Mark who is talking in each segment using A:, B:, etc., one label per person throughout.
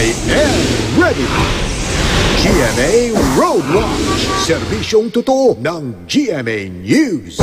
A: I am ready! GMA Road Watch, serbisyong totoo ng GMA News.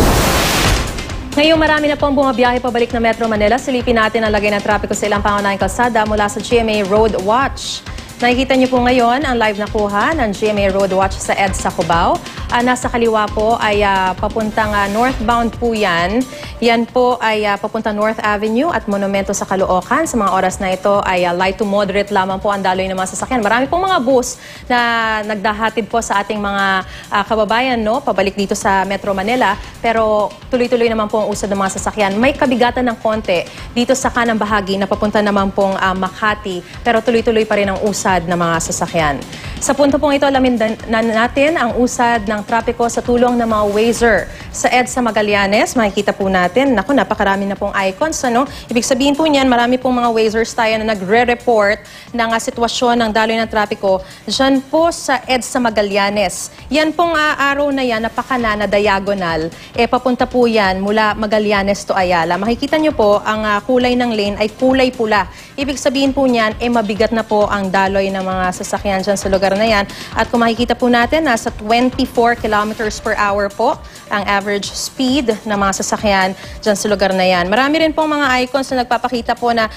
B: Ngayong marami na pong bumabiyahe pabalik na Metro Manila, silipin natin ang lagay ng trapiko sa ilang pangunahing kalsada mula sa GMA Road Watch. Nakikita niyo po ngayon ang live na kuha ng GMA Road Watch sa EDSA Cubao. Nasa kaliwa po ay papuntang northbound po yan. Yan po ay papuntang North Avenue at Monumento sa Caloocan. Sa mga oras na ito ay light to moderate lamang po ang daloy ng mga sasakyan. Marami pong mga bus na nagdahatid po sa ating mga kababayan, no, pabalik dito sa Metro Manila. Pero tuloy-tuloy naman po ang usad ng mga sasakyan. May kabigatan ng konti dito sa kanang bahagi na papunta naman pong Makati. Pero tuloy-tuloy pa rin ang usad ng mga sasakyan. Sa punto pong ito, alamin natin ang usad ng trapiko sa tulong ng mga Wazer. Sa EDSA Magallanes, makikita po natin, naku, napakarami na pong icons, ano? Ibig sabihin po niyan, marami pong mga Wazers tayo na nagre-report ng sitwasyon ng daloy ng trapiko dyan po sa EDSA Magallanes. Yan pong araw na yan, napakana na diagonal, papunta po yan mula Magallanes to Ayala. Makikita nyo po, ang kulay ng lane ay kulay pula. Ibig sabihin po niyan, mabigat na po ang daloy ng mga sasakyan dyan sa lugar na yan. At kung makikita po natin, nasa 24 kilometers per hour po ang average speed ng mga sasakyan dyan sa lugar na yan. Marami rin pong mga icons na nagpapakita po na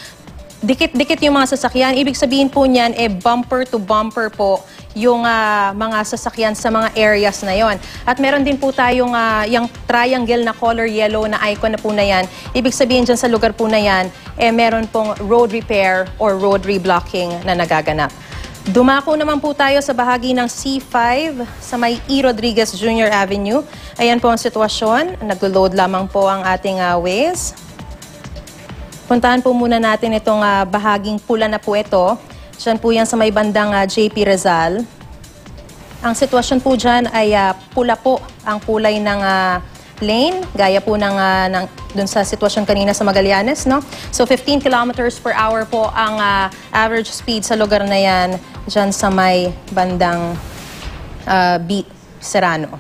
B: dikit-dikit yung mga sasakyan. Ibig sabihin po niyan, bumper to bumper po yung mga sasakyan sa mga areas na yon. At meron din po tayong yung triangle na color yellow na icon na po na yan. Ibig sabihin dyan sa lugar po na yan, meron pong road repair or road reblocking na nagaganap. Dumako naman po tayo sa bahagi ng C5 sa may E. Rodriguez Jr. Avenue. Ayan po ang sitwasyon. Nag-load lamang po ang ating Waze. Puntahan po muna natin itong bahaging pula na po ito. Diyan po yan sa may bandang JP Rizal. Ang sitwasyon po dyan ay pula po ang kulay ng lane, gaya po ng dun sa sitwasyon kanina sa Magallanes, no? So 15 kilometers per hour po ang average speed sa lugar na yan dyan sa may bandang Serrano.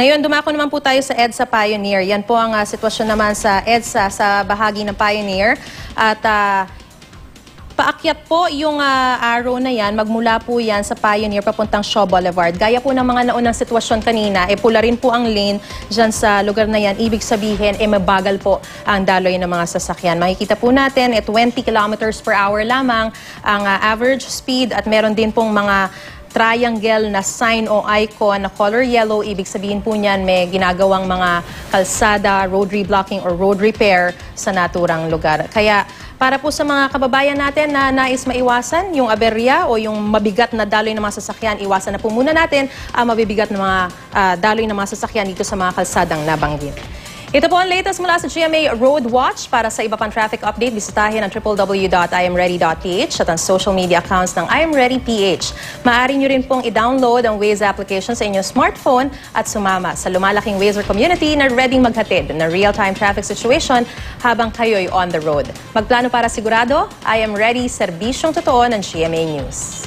B: Ngayon, dumako naman po tayo sa EDSA Pioneer. Yan po ang sitwasyon naman sa EDSA sa bahagi ng Pioneer. At paakyat po yung arrow na yan, magmula po yan sa Pioneer papuntang Shaw Boulevard. Gaya po ng mga naunang sitwasyon kanina, pula rin po ang lane dyan sa lugar na yan. Ibig sabihin, mabagal po ang daloy ng mga sasakyan. Makikita po natin, 20 kilometers per hour lamang ang average speed at meron din pong mga triangle na sign o icon na color yellow. Ibig sabihin po niyan may ginagawang mga kalsada, road reblocking or road repair sa naturang lugar. Kaya para po sa mga kababayan natin na nais maiwasan yung aberya o yung mabigat na daloy ng mga sasakyan, iwasan na po muna natin ang mabibigat na mga daloy ng mga sasakyan dito sa mga kalsadang nabanggit. Ito po ang latest mula sa GMA Road Watch. Para sa iba pang traffic update, bisitahin ang www.imready.ph at ang social media accounts ng IamReadyPH. Maaari nyo rin pong i-download ang Waze application sa inyong smartphone at sumama sa lumalaking Wazer community na ready maghatid na real-time traffic situation habang kayo'y on the road. Magplano para sigurado, I Am Ready, serbisyong totoo ng GMA News.